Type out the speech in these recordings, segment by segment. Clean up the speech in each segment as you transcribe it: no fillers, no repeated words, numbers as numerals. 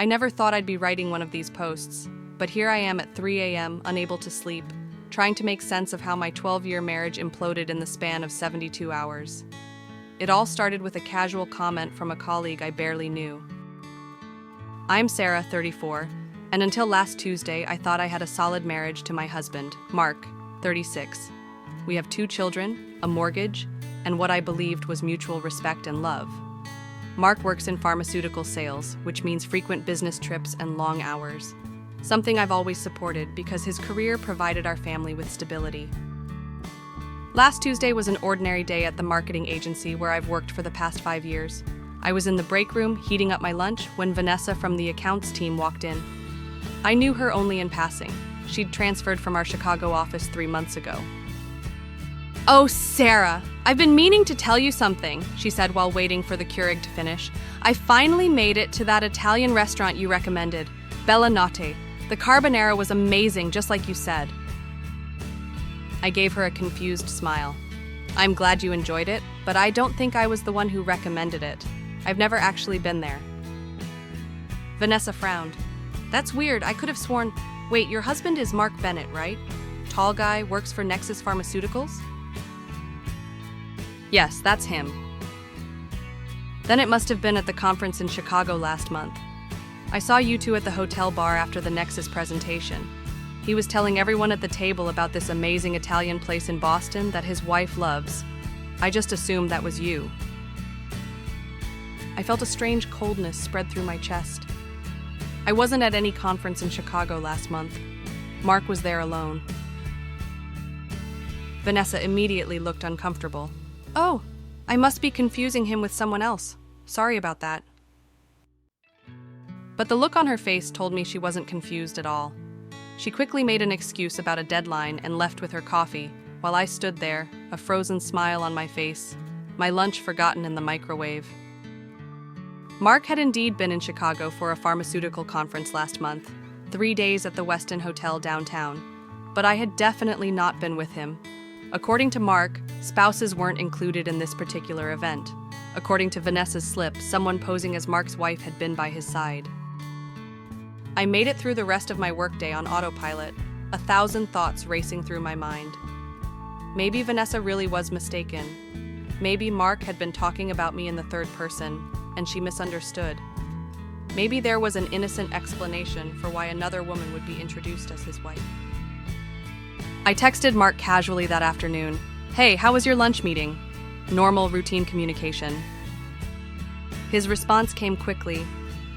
I never thought I'd be writing one of these posts, but here I am at 3 a.m., unable to sleep, trying to make sense of how my 12-year marriage imploded in the span of 72 hours. It all started with a casual comment from a colleague I barely knew. I'm Sarah, 34, and until last Tuesday, I thought I had a solid marriage to my husband, Mark, 36. We have 2 children, a mortgage, and what I believed was mutual respect and love. Mark works in pharmaceutical sales, which means frequent business trips and long hours. Something I've always supported because his career provided our family with stability. Last Tuesday was an ordinary day at the marketing agency where I've worked for the past 5 years. I was in the break room heating up my lunch when Vanessa from the accounts team walked in. I knew her only in passing. She'd transferred from our Chicago office 3 months ago. "Oh, Sarah, I've been meaning to tell you something," she said while waiting for the Keurig to finish. "I finally made it to that Italian restaurant you recommended, Bella Notte. The carbonara was amazing, just like you said." I gave her a confused smile. "I'm glad you enjoyed it, but I don't think I was the one who recommended it. I've never actually been there." Vanessa frowned. "That's weird, I could have sworn— Wait, your husband is Mark Bennett, right? Tall guy, works for Nexus Pharmaceuticals?" "Yes, that's him." "Then it must have been at the conference in Chicago last month. I saw you two at the hotel bar after the Nexus presentation. He was telling everyone at the table about this amazing Italian place in Boston that his wife loves. I just assumed that was you." I felt a strange coldness spread through my chest. I wasn't at any conference in Chicago last month. Mark was there alone. Vanessa immediately looked uncomfortable. "Oh, I must be confusing him with someone else. Sorry about that." But the look on her face told me she wasn't confused at all. She quickly made an excuse about a deadline and left with her coffee, while I stood there, a frozen smile on my face, my lunch forgotten in the microwave. Mark had indeed been in Chicago for a pharmaceutical conference last month, 3 days at the Westin Hotel downtown, but I had definitely not been with him. According to Mark, spouses weren't included in this particular event. According to Vanessa's slip, someone posing as Mark's wife had been by his side. I made it through the rest of my workday on autopilot, 1,000 thoughts racing through my mind. Maybe Vanessa really was mistaken. Maybe Mark had been talking about me in the third person, and she misunderstood. Maybe there was an innocent explanation for why another woman would be introduced as his wife. I texted Mark casually that afternoon. "Hey, how was your lunch meeting?" Normal, routine communication. His response came quickly.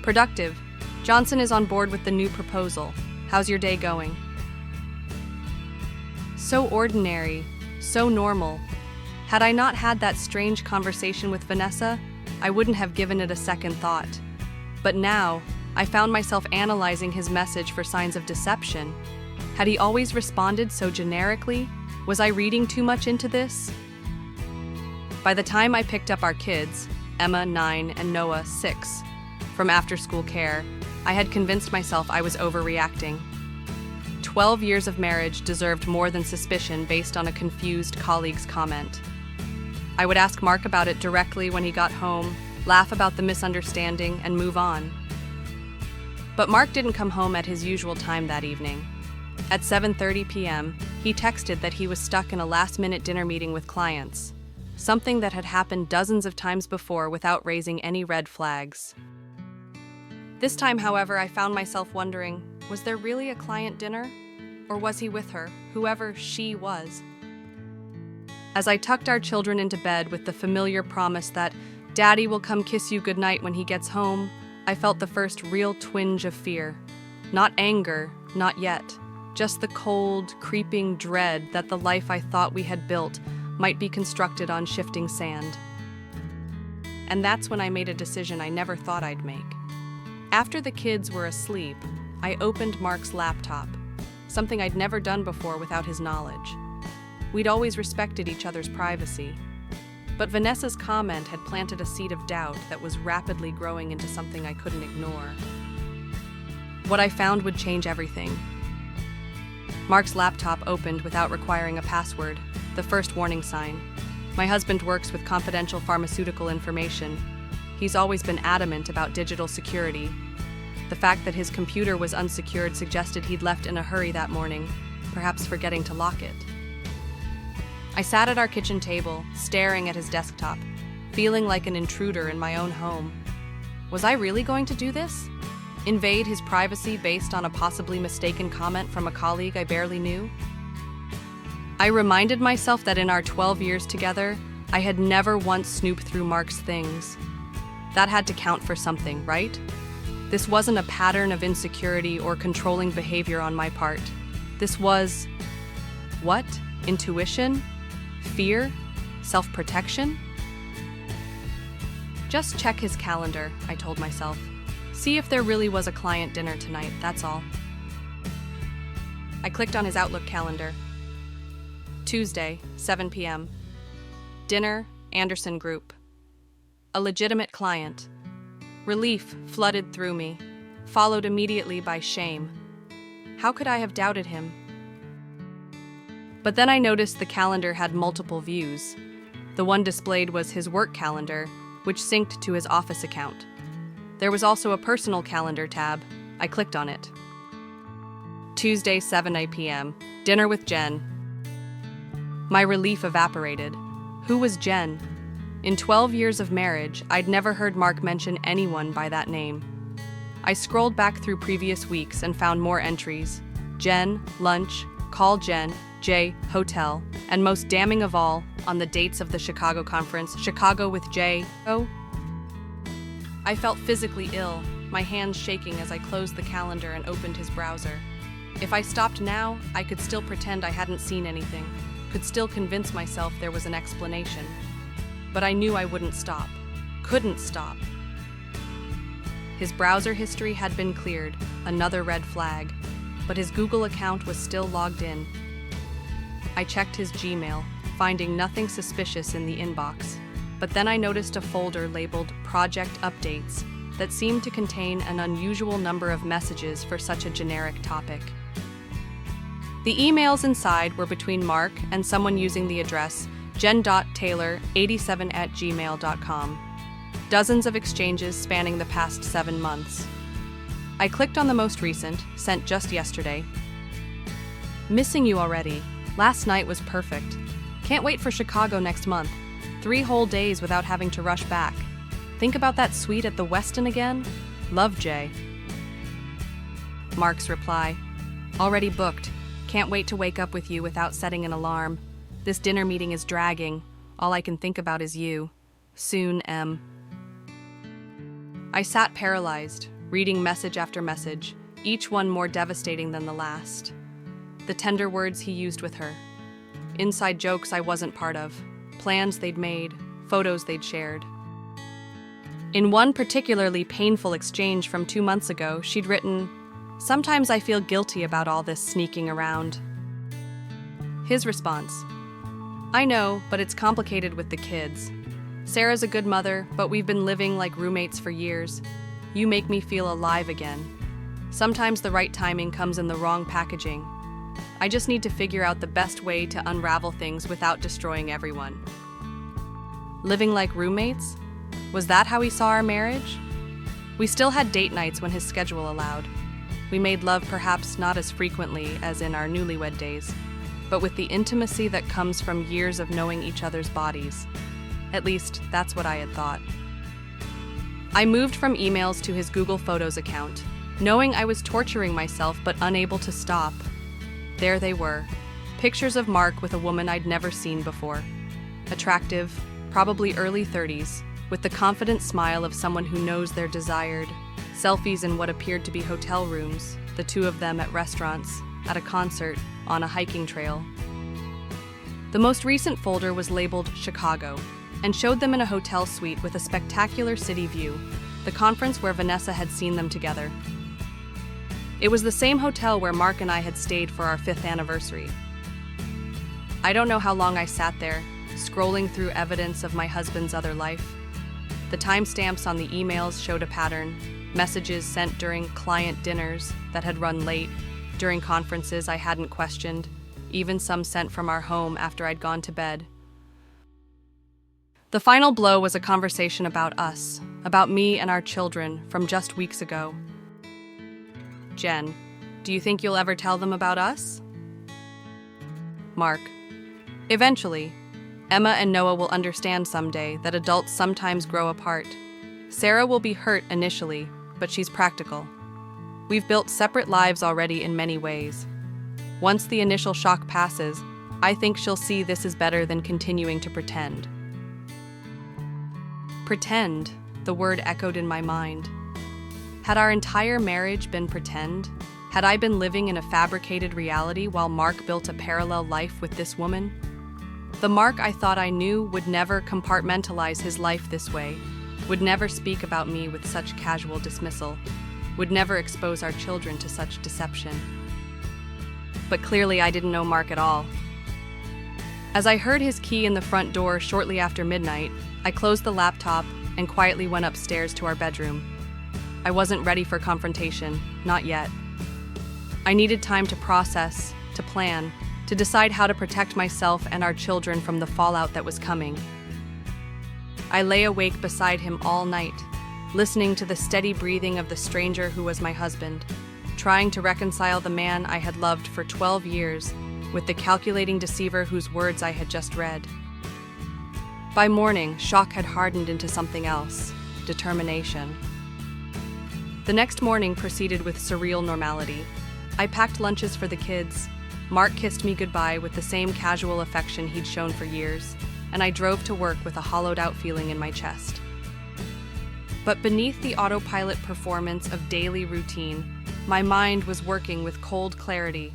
"Productive. Johnson is on board with the new proposal. How's your day going?" So ordinary, so normal. Had I not had that strange conversation with Vanessa, I wouldn't have given it a second thought. But now, I found myself analyzing his message for signs of deception. Had he always responded so generically? Was I reading too much into this? By the time I picked up our kids, Emma, 9, and Noah, 6, from after-school care, I had convinced myself I was overreacting. 12 years of marriage deserved more than suspicion based on a confused colleague's comment. I would ask Mark about it directly when he got home, laugh about the misunderstanding, and move on. But Mark didn't come home at his usual time that evening. At 7:30 p.m., he texted that he was stuck in a last-minute dinner meeting with clients, something that had happened dozens of times before without raising any red flags. This time, however, I found myself wondering, was there really a client dinner? Or was he with her, whoever she was? As I tucked our children into bed with the familiar promise that Daddy will come kiss you goodnight when he gets home, I felt the first real twinge of fear. Not anger, not yet. Just the cold, creeping dread that the life I thought we had built might be constructed on shifting sand. And that's when I made a decision I never thought I'd make. After the kids were asleep, I opened Mark's laptop, something I'd never done before without his knowledge. We'd always respected each other's privacy. But Vanessa's comment had planted a seed of doubt that was rapidly growing into something I couldn't ignore. What I found would change everything. Mark's laptop opened without requiring a password, the first warning sign. My husband works with confidential pharmaceutical information. He's always been adamant about digital security. The fact that his computer was unsecured suggested he'd left in a hurry that morning, perhaps forgetting to lock it. I sat at our kitchen table, staring at his desktop, feeling like an intruder in my own home. Was I really going to do this? Invade his privacy based on a possibly mistaken comment from a colleague I barely knew? I reminded myself that in our 12 years together, I had never once snooped through Mark's things. That had to count for something, right? This wasn't a pattern of insecurity or controlling behavior on my part. This was... what? Intuition? Fear? Self-protection? Just check his calendar, I told myself. See if there really was a client dinner tonight, that's all. I clicked on his Outlook calendar. Tuesday, 7 p.m. Dinner, Anderson Group. A legitimate client. Relief flooded through me, followed immediately by shame. How could I have doubted him? But then I noticed the calendar had multiple views. The one displayed was his work calendar, which synced to his office account. There was also a personal calendar tab. I clicked on it. Tuesday, 7 p.m. Dinner with Jen. My relief evaporated. Who was Jen? In 12 years of marriage, I'd never heard Mark mention anyone by that name. I scrolled back through previous weeks and found more entries. Jen, lunch, call Jen, J, hotel, and most damning of all, on the dates of the Chicago conference, Chicago with J, O. I felt physically ill, my hands shaking as I closed the calendar and opened his browser. If I stopped now, I could still pretend I hadn't seen anything, could still convince myself there was an explanation. But I knew I wouldn't stop. Couldn't stop. His browser history had been cleared, another red flag, but his Google account was still logged in. I checked his Gmail, finding nothing suspicious in the inbox, but then I noticed a folder labeled Project Updates that seemed to contain an unusual number of messages for such a generic topic. The emails inside were between Mark and someone using the address jen.taylor87@gmail.com. Dozens of exchanges spanning the past 7 months. I clicked on the most recent, sent just yesterday. Missing you already. Last night was perfect. Can't wait for Chicago next month. 3 whole days without having to rush back. Think about that suite at the Westin again? Love, Jay. Mark's reply. Already booked. Can't wait to wake up with you without setting an alarm. This dinner meeting is dragging. All I can think about is you. Soon, M. I sat paralyzed, reading message after message, each one more devastating than the last. The tender words he used with her. Inside jokes I wasn't part of. Plans they'd made, photos they'd shared. In one particularly painful exchange from 2 months ago, she'd written, "Sometimes I feel guilty about all this sneaking around." His response, "I know, but it's complicated with the kids. Sarah's a good mother, but we've been living like roommates for years. You make me feel alive again. Sometimes the right timing comes in the wrong packaging. I just need to figure out the best way to unravel things without destroying everyone." Living like roommates? Was that how he saw our marriage? We still had date nights when his schedule allowed. We made love perhaps not as frequently as in our newlywed days, but with the intimacy that comes from years of knowing each other's bodies. At least, that's what I had thought. I moved from emails to his Google Photos account, knowing I was torturing myself but unable to stop. There they were, pictures of Mark with a woman I'd never seen before. Attractive, probably early 30s, with the confident smile of someone who knows they're desired. Selfies in what appeared to be hotel rooms, the two of them at restaurants, at a concert, on a hiking trail. The most recent folder was labeled Chicago, and showed them in a hotel suite with a spectacular city view, the conference where Vanessa had seen them together. It was the same hotel where Mark and I had stayed for our 5th anniversary. I don't know how long I sat there, scrolling through evidence of my husband's other life. The timestamps on the emails showed a pattern, messages sent during client dinners that had run late, during conferences I hadn't questioned, even some sent from our home after I'd gone to bed. The final blow was a conversation about us, about me and our children from just weeks ago. Jen, do you think you'll ever tell them about us? Mark, eventually. Emma and Noah will understand someday that adults sometimes grow apart. Sarah will be hurt initially, but she's practical. We've built separate lives already in many ways. Once the initial shock passes, I think she'll see this is better than continuing to pretend. Pretend, the word echoed in my mind. Had our entire marriage been pretend? Had I been living in a fabricated reality while Mark built a parallel life with this woman? The Mark I thought I knew would never compartmentalize his life this way, would never speak about me with such casual dismissal, would never expose our children to such deception. But clearly I didn't know Mark at all. As I heard his key in the front door shortly after midnight, I closed the laptop and quietly went upstairs to our bedroom. I wasn't ready for confrontation, not yet. I needed time to process, to plan, to decide how to protect myself and our children from the fallout that was coming. I lay awake beside him all night, listening to the steady breathing of the stranger who was my husband, trying to reconcile the man I had loved for 12 years with the calculating deceiver whose words I had just read. By morning, shock had hardened into something else, determination. The next morning proceeded with surreal normality. I packed lunches for the kids. Mark kissed me goodbye with the same casual affection he'd shown for years, and I drove to work with a hollowed-out feeling in my chest. But beneath the autopilot performance of daily routine, my mind was working with cold clarity.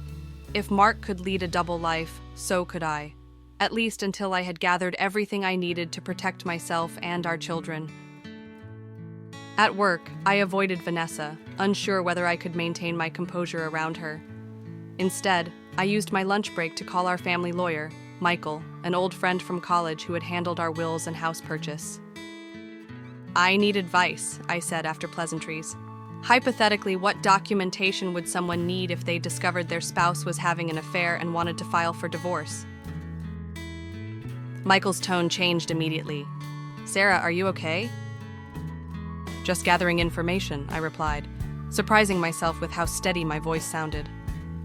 If Mark could lead a double life, so could I, at least until I had gathered everything I needed to protect myself and our children. At work, I avoided Vanessa, unsure whether I could maintain my composure around her. Instead, I used my lunch break to call our family lawyer, Michael, an old friend from college who had handled our wills and house purchase. I need advice, I said after pleasantries. Hypothetically, what documentation would someone need if they discovered their spouse was having an affair and wanted to file for divorce? Michael's tone changed immediately. Sarah, are you okay? Just gathering information, I replied, surprising myself with how steady my voice sounded.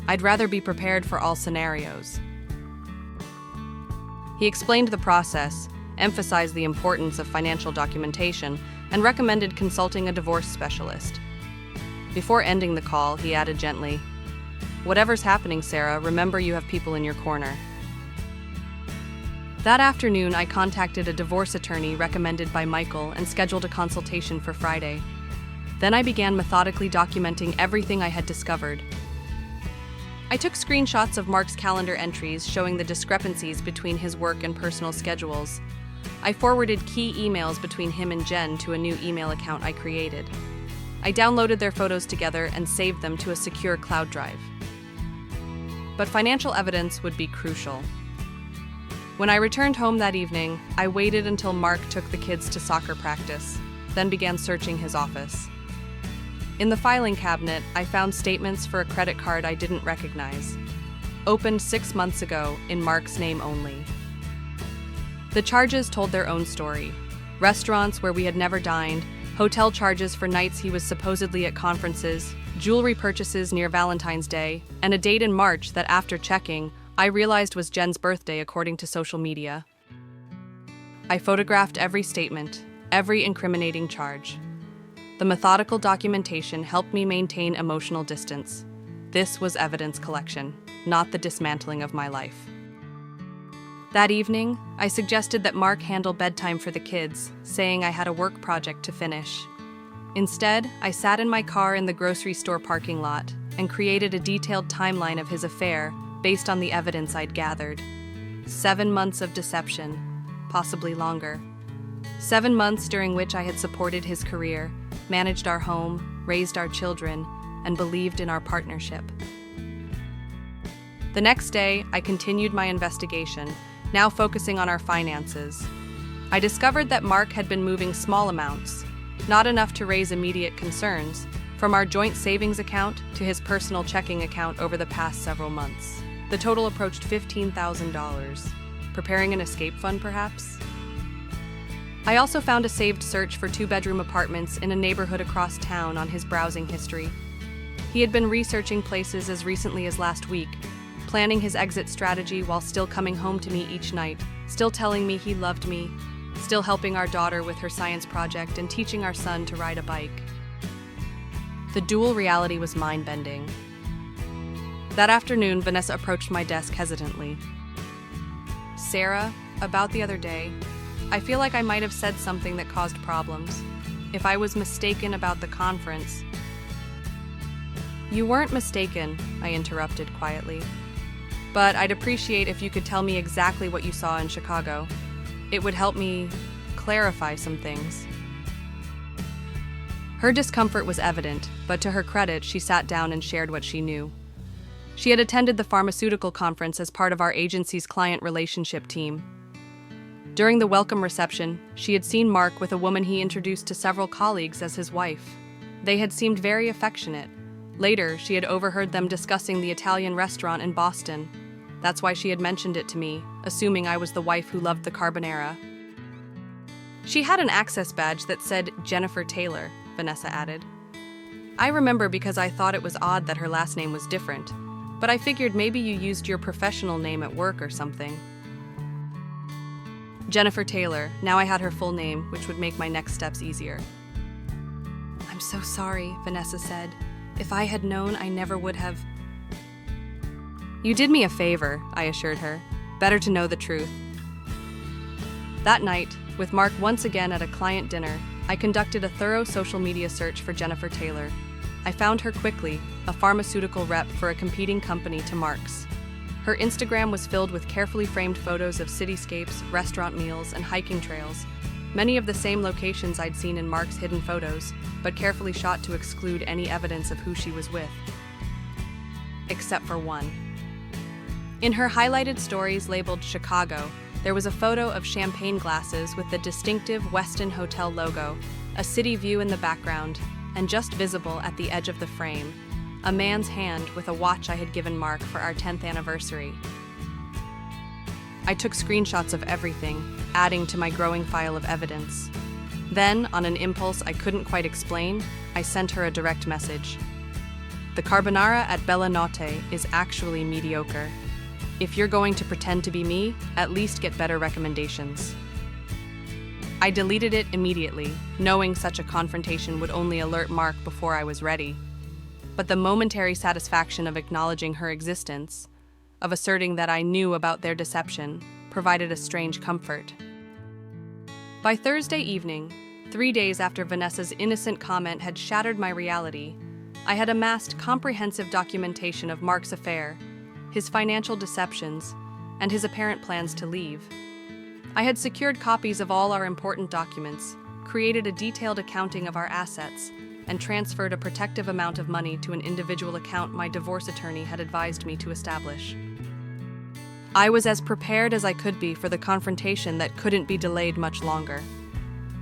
I'd rather be prepared for all scenarios. He explained the process, emphasized the importance of financial documentation, and recommended consulting a divorce specialist. Before ending the call, he added gently, "Whatever's happening, Sarah, remember you have people in your corner." That afternoon, I contacted a divorce attorney recommended by Michael and scheduled a consultation for Friday. Then I began methodically documenting everything I had discovered. I took screenshots of Mark's calendar entries showing the discrepancies between his work and personal schedules. I forwarded key emails between him and Jen to a new email account I created. I downloaded their photos together and saved them to a secure cloud drive. But financial evidence would be crucial. When I returned home that evening, I waited until Mark took the kids to soccer practice, then began searching his office. In the filing cabinet, I found statements for a credit card I didn't recognize, opened 6 months ago in Mark's name only. The charges told their own story. Restaurants where we had never dined, hotel charges for nights he was supposedly at conferences, jewelry purchases near Valentine's Day, and a date in March that, after checking, I realized was Jen's birthday according to social media. I photographed every statement, every incriminating charge. The methodical documentation helped me maintain emotional distance. This was evidence collection, not the dismantling of my life. That evening, I suggested that Mark handle bedtime for the kids, saying I had a work project to finish. Instead, I sat in my car in the grocery store parking lot and created a detailed timeline of his affair based on the evidence I'd gathered. 7 months of deception, possibly longer. 7 months during which I had supported his career, managed our home, raised our children, and believed in our partnership. The next day, I continued my investigation, now focusing on our finances. I discovered that Mark had been moving small amounts, not enough to raise immediate concerns, from our joint savings account to his personal checking account over the past several months. The total approached $15,000. Preparing an escape fund, perhaps? I also found a saved search for 2-bedroom apartments in a neighborhood across town on his browsing history. He had been researching places as recently as last week, planning his exit strategy while still coming home to me each night, still telling me he loved me, still helping our daughter with her science project and teaching our son to ride a bike. The dual reality was mind-bending. That afternoon, Vanessa approached my desk hesitantly. "Sarah, about the other day, I feel like I might have said something that caused problems. If I was mistaken about the conference..." "You weren't mistaken," I interrupted quietly. "But I'd appreciate if you could tell me exactly what you saw in Chicago. It would help me clarify some things." Her discomfort was evident, but to her credit, she sat down and shared what she knew. She had attended the pharmaceutical conference as part of our agency's client relationship team. During the welcome reception, she had seen Mark with a woman he introduced to several colleagues as his wife. They had seemed very affectionate. Later, she had overheard them discussing the Italian restaurant in Boston. That's why she had mentioned it to me, assuming I was the wife who loved the carbonara. "She had an access badge that said Jennifer Taylor," Vanessa added. "I remember because I thought it was odd that her last name was different, but I figured maybe you used your professional name at work or something." Jennifer Taylor. Now I had her full name, which would make my next steps easier. "I'm so sorry," Vanessa said. "If I had known, I never would have..." "You did me a favor," I assured her. "Better to know the truth." That night, with Mark once again at a client dinner, I conducted a thorough social media search for Jennifer Taylor. I found her quickly, a pharmaceutical rep for a competing company to Mark's. Her Instagram was filled with carefully framed photos of cityscapes, restaurant meals, and hiking trails, many of the same locations I'd seen in Mark's hidden photos, but carefully shot to exclude any evidence of who she was with. Except for one. In her highlighted stories labeled Chicago, there was a photo of champagne glasses with the distinctive Westin Hotel logo, a city view in the background, and just visible at the edge of the frame, a man's hand with a watch I had given Mark for our 10th anniversary. I took screenshots of everything, adding to my growing file of evidence. Then, on an impulse I couldn't quite explain, I sent her a direct message. "The carbonara at Bella Notte is actually mediocre. If you're going to pretend to be me, at least get better recommendations." I deleted it immediately, knowing such a confrontation would only alert Mark before I was ready. But the momentary satisfaction of acknowledging her existence, of asserting that I knew about their deception, provided a strange comfort. By Thursday evening, 3 days after Vanessa's innocent comment had shattered my reality, I had amassed comprehensive documentation of Mark's affair, his financial deceptions, and his apparent plans to leave. I had secured copies of all our important documents, created a detailed accounting of our assets, and transferred a protective amount of money to an individual account my divorce attorney had advised me to establish. I was as prepared as I could be for the confrontation that couldn't be delayed much longer.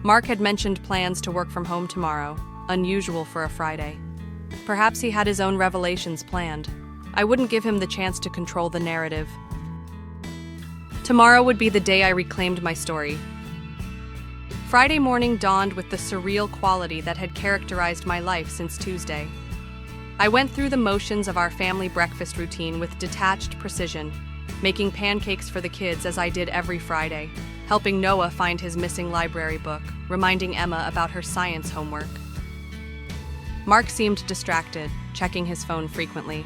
Mark had mentioned plans to work from home tomorrow, unusual for a Friday. Perhaps he had his own revelations planned. I wouldn't give him the chance to control the narrative. Tomorrow would be the day I reclaimed my story. Friday morning dawned with the surreal quality that had characterized my life since Tuesday. I went through the motions of our family breakfast routine with detached precision, making pancakes for the kids as I did every Friday, helping Noah find his missing library book, reminding Emma about her science homework. Mark seemed distracted, checking his phone frequently.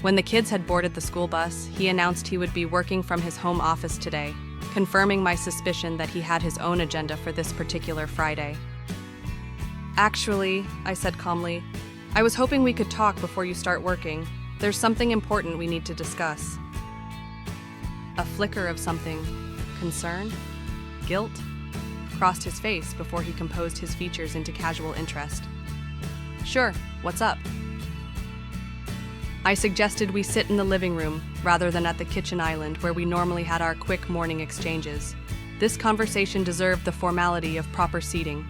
When the kids had boarded the school bus, he announced he would be working from his home office today, confirming my suspicion that he had his own agenda for this particular Friday. "Actually," I said calmly, "I was hoping we could talk before you start working. There's something important we need to discuss." A flicker of something, concern, guilt, crossed his face before he composed his features into casual interest. "Sure, what's up?" I suggested we sit in the living room rather than at the kitchen island where we normally had our quick morning exchanges. This conversation deserved the formality of proper seating.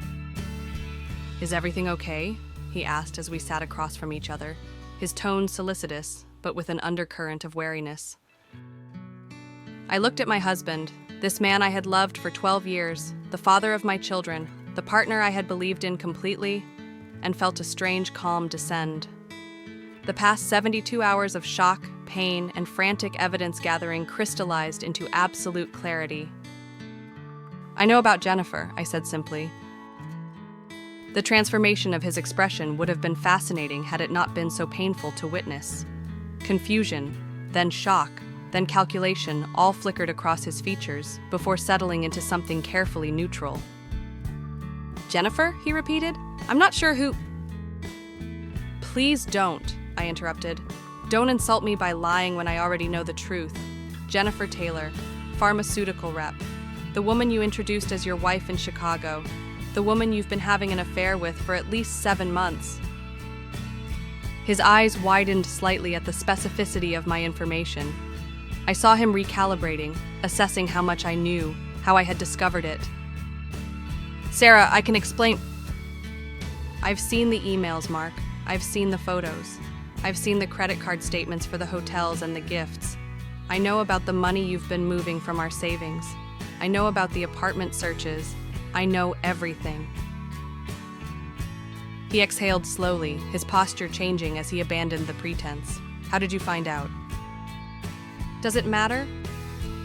"Is everything okay?" he asked as we sat across from each other, his tone solicitous, but with an undercurrent of wariness. I looked at my husband, this man I had loved for 12 years, the father of my children, the partner I had believed in completely, and felt a strange calm descend. The past 72 hours of shock, pain, and frantic evidence gathering crystallized into absolute clarity. "I know about Jennifer," I said simply. The transformation of his expression would have been fascinating had it not been so painful to witness. Confusion, then shock, then calculation all flickered across his features before settling into something carefully neutral. "Jennifer?" he repeated. "I'm not sure who—" "Please don't," I interrupted. "Don't insult me by lying when I already know the truth. Jennifer Taylor, pharmaceutical rep. The woman you introduced as your wife in Chicago. The woman you've been having an affair with for at least 7 months. His eyes widened slightly at the specificity of my information. I saw him recalibrating, assessing how much I knew, how I had discovered it. "Sarah, I can explain—" "I've seen the emails, Mark. I've seen the photos. I've seen the credit card statements for the hotels and the gifts. I know about the money you've been moving from our savings. I know about the apartment searches. I know everything." He exhaled slowly, his posture changing as he abandoned the pretense. "How did you find out?" "Does it matter?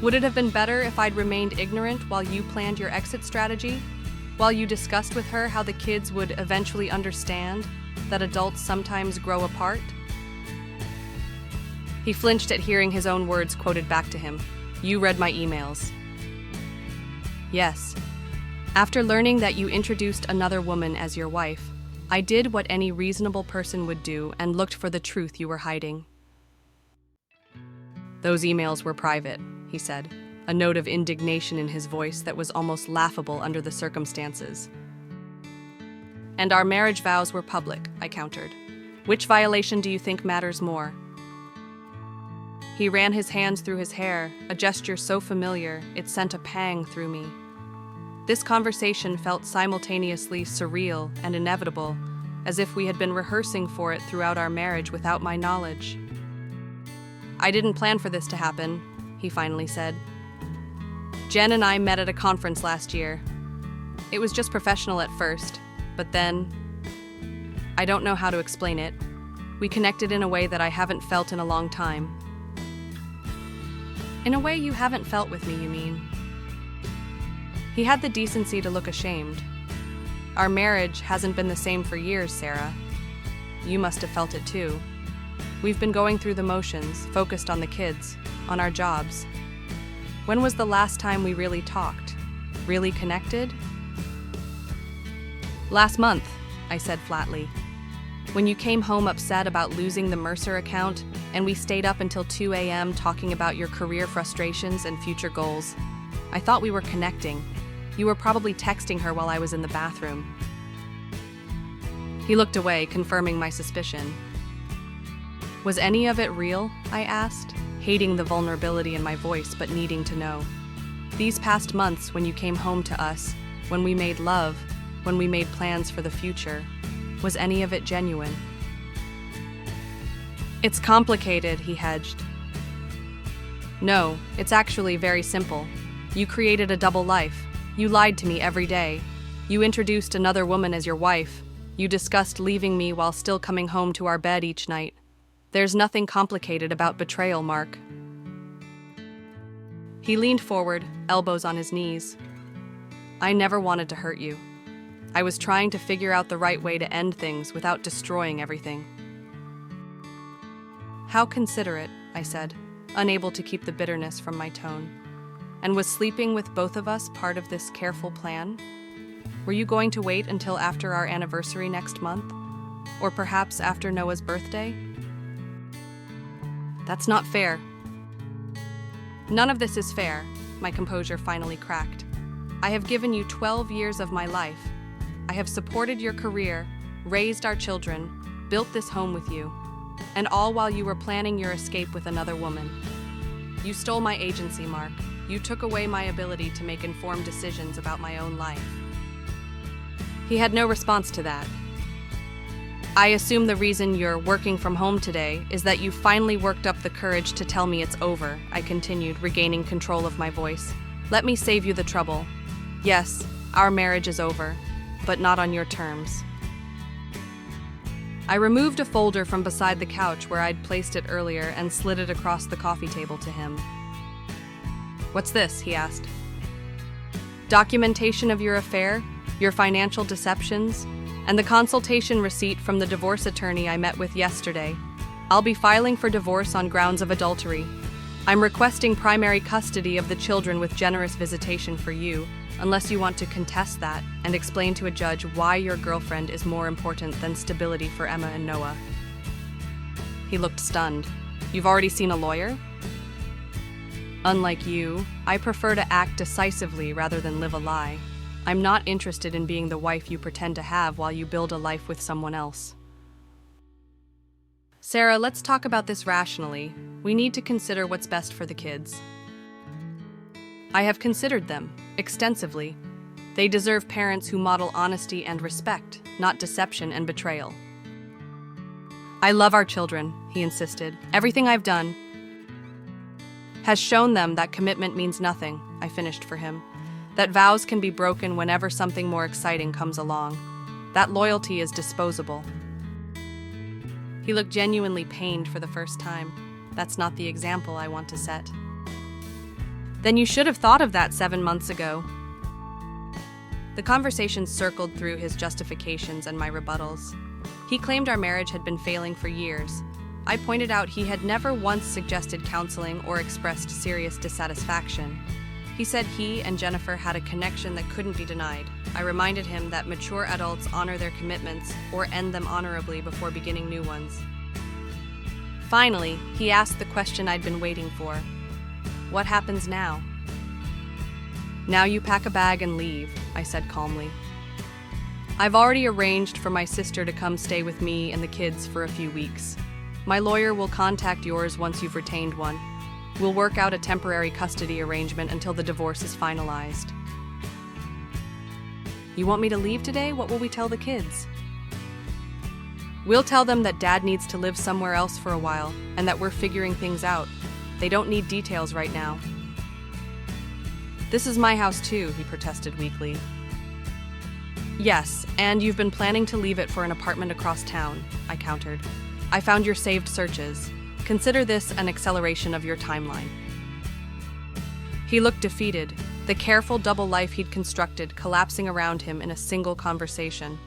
Would it have been better if I'd remained ignorant while you planned your exit strategy? While you discussed with her how the kids would eventually understand that adults sometimes grow apart?" He flinched at hearing his own words quoted back to him. "You read my emails." "Yes. After learning that you introduced another woman as your wife, I did what any reasonable person would do and looked for the truth you were hiding." "Those emails were private," he said, a note of indignation in his voice that was almost laughable under the circumstances. "And our marriage vows were public," I countered. "Which violation do you think matters more?" He ran his hands through his hair, a gesture so familiar it sent a pang through me. This conversation felt simultaneously surreal and inevitable, as if we had been rehearsing for it throughout our marriage without my knowledge. "I didn't plan for this to happen," he finally said. "Jen and I met at a conference last year. It was just professional at first, but then— I don't know how to explain it. We connected in a way that I haven't felt in a long time." "In a way you haven't felt with me, you mean?" He had the decency to look ashamed. "Our marriage hasn't been the same for years, Sarah. You must have felt it too. We've been going through the motions, focused on the kids, on our jobs. When was the last time we really talked? Really connected?" "Last month," I said flatly. "When you came home upset about losing the Mercer account, and we stayed up until 2 a.m. talking about your career frustrations and future goals. I thought we were connecting. You were probably texting her while I was in the bathroom." He looked away, confirming my suspicion. "Was any of it real?" I asked, hating the vulnerability in my voice but needing to know. "These past months when you came home to us, when we made love, when we made plans for the future, was any of it genuine?" "It's complicated," he hedged. "No, it's actually very simple. You created a double life. You lied to me every day. You introduced another woman as your wife. You discussed leaving me while still coming home to our bed each night. There's nothing complicated about betrayal, Mark." He leaned forward, elbows on his knees. "I never wanted to hurt you. I was trying to figure out the right way to end things without destroying everything." "How considerate," I said, unable to keep the bitterness from my tone. "And was sleeping with both of us part of this careful plan? Were you going to wait until after our anniversary next month? Or perhaps after Noah's birthday?" "That's not fair." "None of this is fair," my composure finally cracked. "I have given you 12 years of my life. I have supported your career, raised our children, built this home with you, and all while you were planning your escape with another woman. You stole my agency, Mark. You took away my ability to make informed decisions about my own life." He had no response to that. "I assume the reason you're working from home today is that you finally worked up the courage to tell me it's over," I continued, regaining control of my voice. "Let me save you the trouble. Yes, our marriage is over, but not on your terms." I removed a folder from beside the couch where I'd placed it earlier and slid it across the coffee table to him. "What's this?" he asked. "Documentation of your affair, your financial deceptions, and the consultation receipt from the divorce attorney I met with yesterday. I'll be filing for divorce on grounds of adultery. I'm requesting primary custody of the children with generous visitation for you, unless you want to contest that and explain to a judge why your girlfriend is more important than stability for Emma and Noah." He looked stunned. "You've already seen a lawyer?" "Unlike you, I prefer to act decisively rather than live a lie. I'm not interested in being the wife you pretend to have while you build a life with someone else." "Sarah, let's talk about this rationally. We need to consider what's best for the kids." "I have considered them, extensively. They deserve parents who model honesty and respect, not deception and betrayal." "I love our children," he insisted. "Everything I've done has shown them that commitment means nothing," I finished for him. "That vows can be broken whenever something more exciting comes along. That loyalty is disposable." He looked genuinely pained for the first time. "That's not the example I want to set." "Then you should have thought of that 7 months ago." The conversation circled through his justifications and my rebuttals. He claimed our marriage had been failing for years. I pointed out he had never once suggested counseling or expressed serious dissatisfaction. He said he and Jennifer had a connection that couldn't be denied. I reminded him that mature adults honor their commitments or end them honorably before beginning new ones. Finally, he asked the question I'd been waiting for. "What happens now?" "Now you pack a bag and leave," I said calmly. "I've already arranged for my sister to come stay with me and the kids for a few weeks. My lawyer will contact yours once you've retained one. We'll work out a temporary custody arrangement until the divorce is finalized." "You want me to leave today? What will we tell the kids?" "We'll tell them that Dad needs to live somewhere else for a while and that we're figuring things out. They don't need details right now." "This is my house too," he protested weakly. "Yes, and you've been planning to leave it for an apartment across town," I countered. "I found your saved searches. Consider this an acceleration of your timeline." He looked defeated, the careful double life he'd constructed collapsing around him in a single conversation.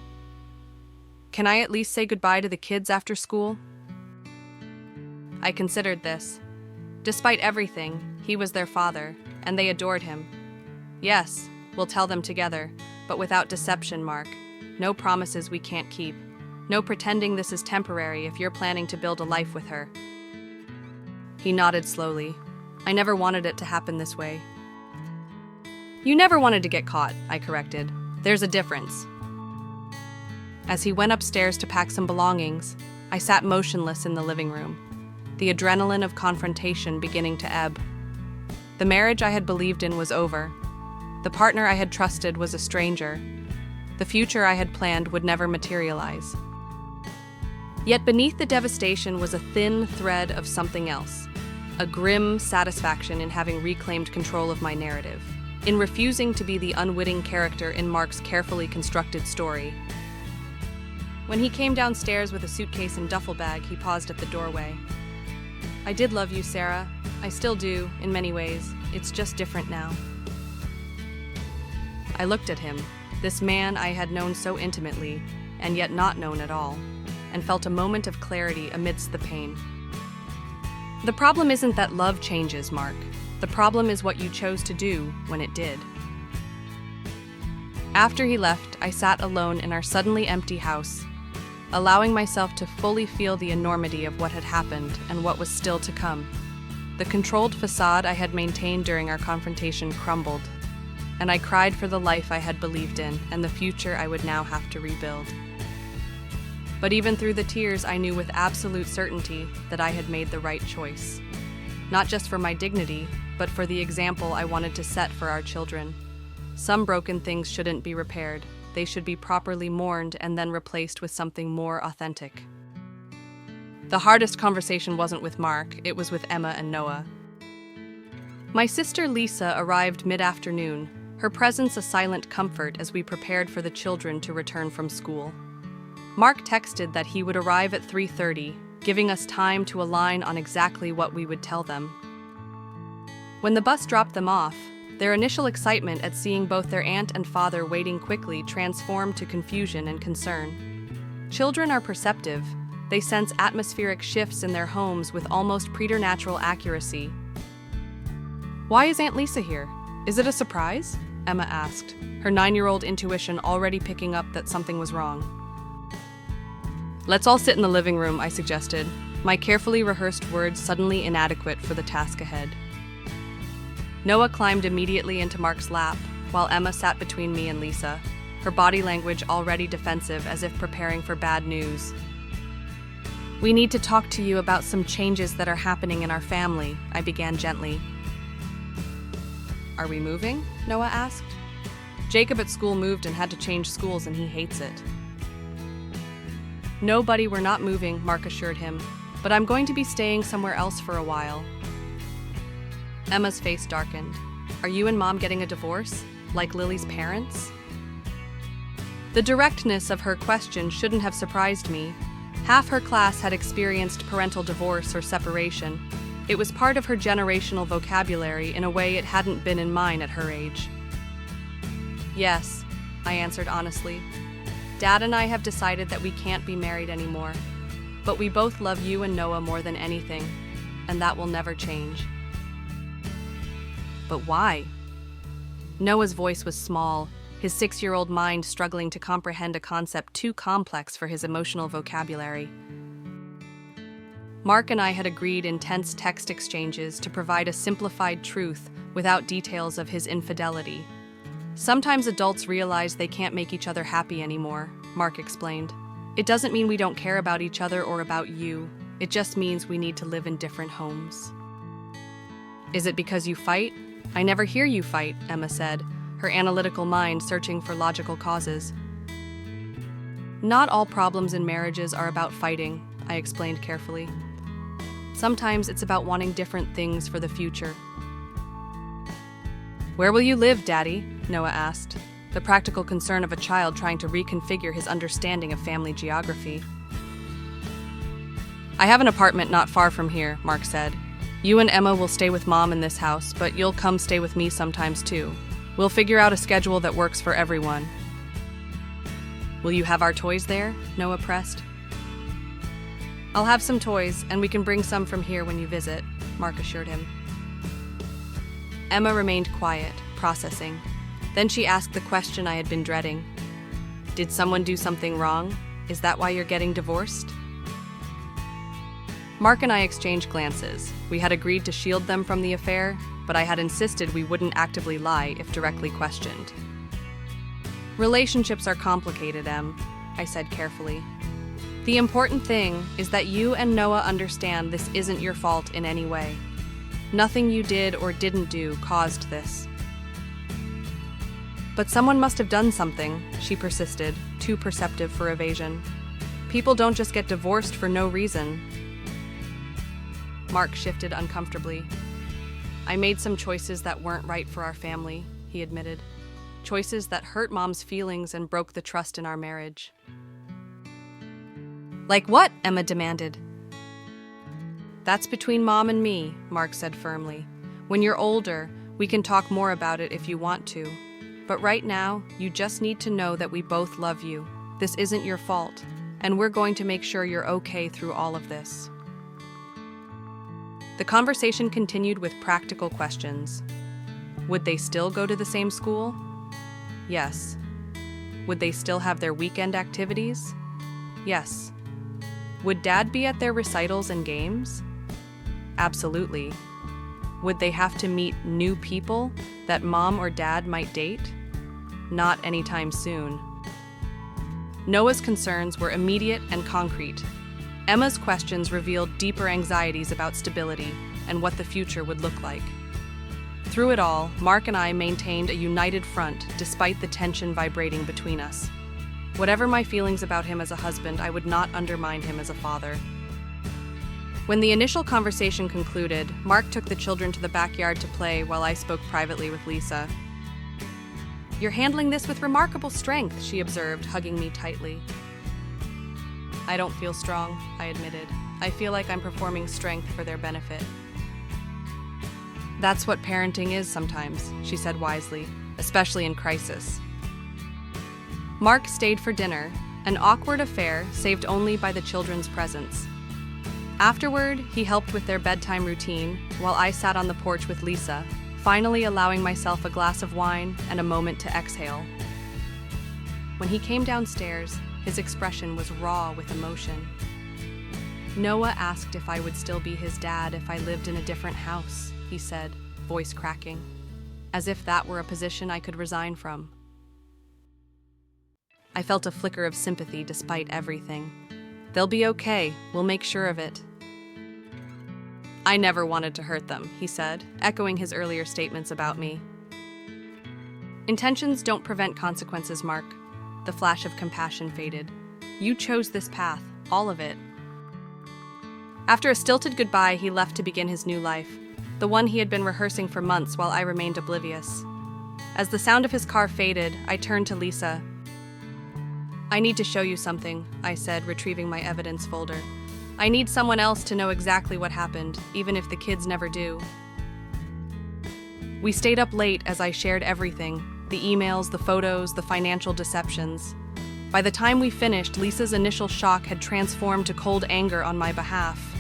"Can I at least say goodbye to the kids after school?" I considered this. Despite everything, he was their father, and they adored him. "Yes, we'll tell them together, but without deception, Mark. No promises we can't keep. No pretending this is temporary if you're planning to build a life with her." He nodded slowly. "I never wanted it to happen this way." "You never wanted to get caught," I corrected. "There's a difference." As he went upstairs to pack some belongings, I sat motionless in the living room, the adrenaline of confrontation beginning to ebb. The marriage I had believed in was over. The partner I had trusted was a stranger. The future I had planned would never materialize. Yet beneath the devastation was a thin thread of something else, a grim satisfaction in having reclaimed control of my narrative, in refusing to be the unwitting character in Mark's carefully constructed story. When he came downstairs with a suitcase and duffel bag, he paused at the doorway. "I did love you, Sarah. I still do, in many ways. It's just different now." I looked at him, this man I had known so intimately, and yet not known at all, and felt a moment of clarity amidst the pain. "The problem isn't that love changes, Mark. The problem is what you chose to do when it did." After he left, I sat alone in our suddenly empty house, allowing myself to fully feel the enormity of what had happened and what was still to come. The controlled facade I had maintained during our confrontation crumbled, and I cried for the life I had believed in and the future I would now have to rebuild. But even through the tears, I knew with absolute certainty that I had made the right choice. Not just for my dignity, but for the example I wanted to set for our children. Some broken things shouldn't be repaired. They should be properly mourned and then replaced with something more authentic. The hardest conversation wasn't with Mark, it was with Emma and Noah. My sister Lisa arrived mid-afternoon, her presence a silent comfort as we prepared for the children to return from school. Mark texted that he would arrive at 3:30, giving us time to align on exactly what we would tell them. When the bus dropped them off, their initial excitement at seeing both their aunt and father waiting quickly transformed to confusion and concern. Children are perceptive. They sense atmospheric shifts in their homes with almost preternatural accuracy. "Why is Aunt Lisa here? Is it a surprise?" Emma asked, her 9-year-old intuition already picking up that something was wrong. "Let's all sit in the living room," I suggested, my carefully rehearsed words suddenly inadequate for the task ahead. Noah climbed immediately into Mark's lap, while Emma sat between me and Lisa, her body language already defensive as if preparing for bad news. "We need to talk to you about some changes that are happening in our family," I began gently. "Are we moving?" Noah asked. "Jacob at school moved and had to change schools and he hates it." "No, buddy, we're not moving," Mark assured him, "but I'm going to be staying somewhere else for a while." Emma's face darkened. "Are you and Mom getting a divorce? Like Lily's parents?" The directness of her question shouldn't have surprised me. Half her class had experienced parental divorce or separation. It was part of her generational vocabulary in a way it hadn't been in mine at her age. "Yes," I answered honestly. "Dad and I have decided that we can't be married anymore. But we both love you and Noah more than anything, and that will never change." "But why?" Noah's voice was small, his 6-year-old mind struggling to comprehend a concept too complex for his emotional vocabulary. Mark and I had agreed in tense text exchanges to provide a simplified truth without details of his infidelity. "Sometimes adults realize they can't make each other happy anymore," Mark explained. "It doesn't mean we don't care about each other or about you. It just means we need to live in different homes." "Is it because you fight?" "I never hear you fight," Emma said, her analytical mind searching for logical causes. "Not all problems in marriages are about fighting," I explained carefully. "Sometimes it's about wanting different things for the future." "Where will you live, Daddy?" Noah asked, the practical concern of a child trying to reconfigure his understanding of family geography. "I have an apartment not far from here," Mark said. "You and Emma will stay with Mom in this house, but you'll come stay with me sometimes too. We'll figure out a schedule that works for everyone." "Will you have our toys there?" Noah pressed. "I'll have some toys, and we can bring some from here when you visit," Mark assured him. Emma remained quiet, processing. Then she asked the question I had been dreading. "Did someone do something wrong? Is that why you're getting divorced?" Mark and I exchanged glances. We had agreed to shield them from the affair, but I had insisted we wouldn't actively lie if directly questioned. "Relationships are complicated, Em," I said carefully. "The important thing is that you and Noah understand this isn't your fault in any way. Nothing you did or didn't do caused this." "But someone must have done something," she persisted, too perceptive for evasion. "People don't just get divorced for no reason." Mark shifted uncomfortably. "I made some choices that weren't right for our family," he admitted. "Choices that hurt Mom's feelings and broke the trust in our marriage." "Like what?" Emma demanded. "That's between Mom and me," Mark said firmly. "When you're older, we can talk more about it if you want to. But right now, you just need to know that we both love you. This isn't your fault, and we're going to make sure you're okay through all of this." The conversation continued with practical questions. Would they still go to the same school? Yes. Would they still have their weekend activities? Yes. Would Dad be at their recitals and games? Absolutely. Would they have to meet new people that Mom or Dad might date? Not anytime soon. Noah's concerns were immediate and concrete. Emma's questions revealed deeper anxieties about stability and what the future would look like. Through it all, Mark and I maintained a united front despite the tension vibrating between us. Whatever my feelings about him as a husband, I would not undermine him as a father. When the initial conversation concluded, Mark took the children to the backyard to play while I spoke privately with Lisa. "You're handling this with remarkable strength," she observed, hugging me tightly. I don't feel strong, I admitted. I feel like I'm performing strength for their benefit. That's what parenting is sometimes, she said wisely, especially in crisis. Mark stayed for dinner, an awkward affair saved only by the children's presence. Afterward, he helped with their bedtime routine, while I sat on the porch with Lisa, finally allowing myself a glass of wine and a moment to exhale. When he came downstairs, his expression was raw with emotion. Noah asked if I would still be his dad if I lived in a different house, he said, voice cracking, as if that were a position I could resign from. I felt a flicker of sympathy despite everything. They'll be okay, we'll make sure of it. I never wanted to hurt them, he said, echoing his earlier statements about me. Intentions don't prevent consequences, Mark. The flash of compassion faded. You chose this path, all of it. After a stilted goodbye, he left to begin his new life, the one he had been rehearsing for months while I remained oblivious. As the sound of his car faded, I turned to Lisa. I need to show you something, I said, retrieving my evidence folder. I need someone else to know exactly what happened, even if the kids never do. We stayed up late as I shared everything, the emails, the photos, the financial deceptions. By the time we finished, Lisa's initial shock had transformed to cold anger on my behalf.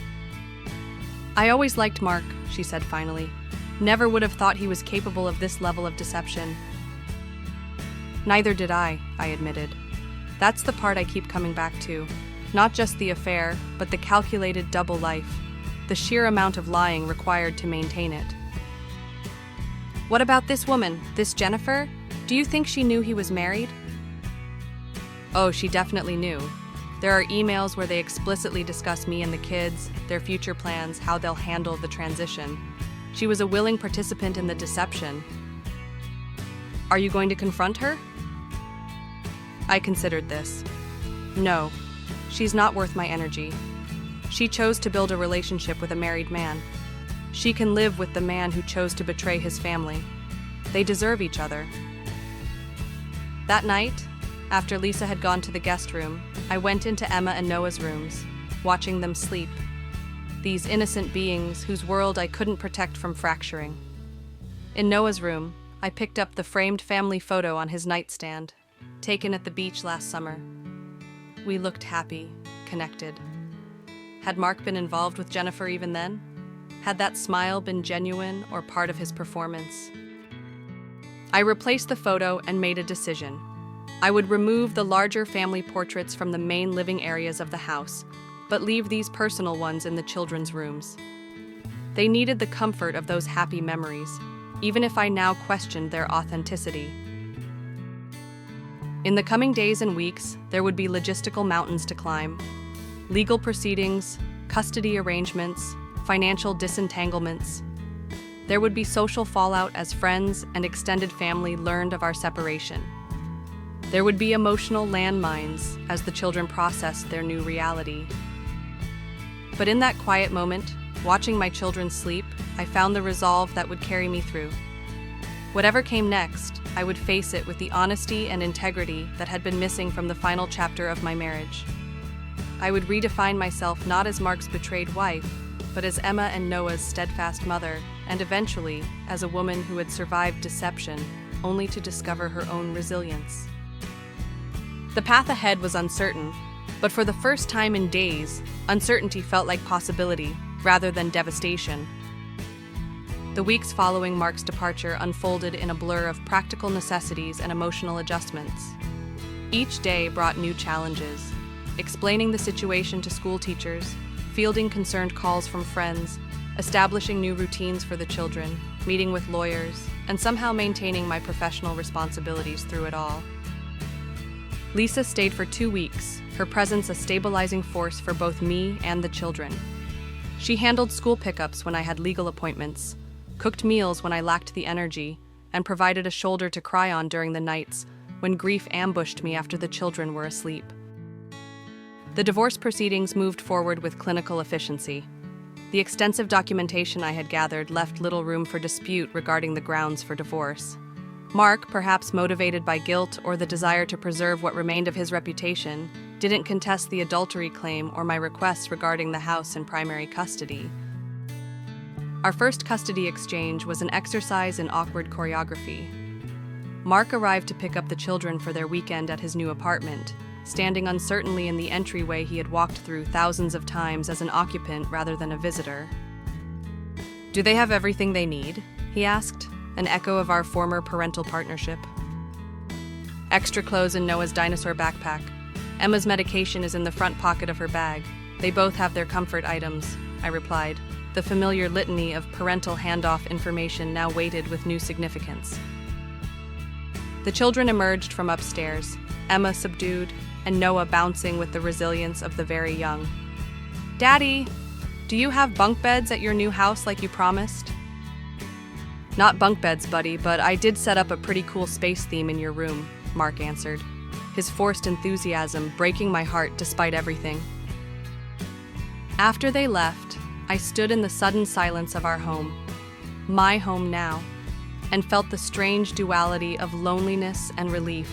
I always liked Mark, she said finally. Never would have thought he was capable of this level of deception. Neither did I admitted. That's the part I keep coming back to. Not just the affair, but the calculated double life, the sheer amount of lying required to maintain it. What about this woman, this Jennifer? Do you think she knew he was married? Oh, she definitely knew. There are emails where they explicitly discuss me and the kids, their future plans, how they'll handle the transition. She was a willing participant in the deception. Are you going to confront her? I considered this. No, she's not worth my energy. She chose to build a relationship with a married man. She can live with the man who chose to betray his family. They deserve each other. That night, after Lisa had gone to the guest room, I went into Emma and Noah's rooms, watching them sleep. These innocent beings whose world I couldn't protect from fracturing. In Noah's room, I picked up the framed family photo on his nightstand, taken at the beach last summer. We looked happy, connected. Had Mark been involved with Jennifer even then? Had that smile been genuine or part of his performance? I replaced the photo and made a decision. I would remove the larger family portraits from the main living areas of the house, but leave these personal ones in the children's rooms. They needed the comfort of those happy memories, even if I now questioned their authenticity. In the coming days and weeks, there would be logistical mountains to climb. Legal proceedings, custody arrangements, financial disentanglements. There would be social fallout as friends and extended family learned of our separation. There would be emotional landmines as the children processed their new reality. But in that quiet moment, watching my children sleep, I found the resolve that would carry me through. Whatever came next, I would face it with the honesty and integrity that had been missing from the final chapter of my marriage. I would redefine myself not as Mark's betrayed wife, but as Emma and Noah's steadfast mother, and eventually as a woman who had survived deception, only to discover her own resilience. The path ahead was uncertain, but for the first time in days, uncertainty felt like possibility rather than devastation. The weeks following Mark's departure unfolded in a blur of practical necessities and emotional adjustments. Each day brought new challenges, explaining the situation to school teachers, fielding concerned calls from friends, establishing new routines for the children, meeting with lawyers, and somehow maintaining my professional responsibilities through it all. Lisa stayed for 2 weeks, her presence a stabilizing force for both me and the children. She handled school pickups when I had legal appointments, cooked meals when I lacked the energy, and provided a shoulder to cry on during the nights when grief ambushed me after the children were asleep. The divorce proceedings moved forward with clinical efficiency. The extensive documentation I had gathered left little room for dispute regarding the grounds for divorce. Mark, perhaps motivated by guilt or the desire to preserve what remained of his reputation, didn't contest the adultery claim or my requests regarding the house and primary custody. Our first custody exchange was an exercise in awkward choreography. Mark arrived to pick up the children for their weekend at his new apartment, standing uncertainly in the entryway he had walked through thousands of times as an occupant rather than a visitor. "Do they have everything they need?" he asked, an echo of our former parental partnership. "Extra clothes in Noah's dinosaur backpack. Emma's medication is in the front pocket of her bag. They both have their comfort items," I replied, the familiar litany of parental handoff information now weighted with new significance. The children emerged from upstairs, Emma subdued, and Noah bouncing with the resilience of the very young. "Daddy, do you have bunk beds at your new house like you promised?" "Not bunk beds, buddy, but I did set up a pretty cool space theme in your room," Mark answered, his forced enthusiasm breaking my heart despite everything. After they left, I stood in the sudden silence of our home, my home now, and felt the strange duality of loneliness and relief.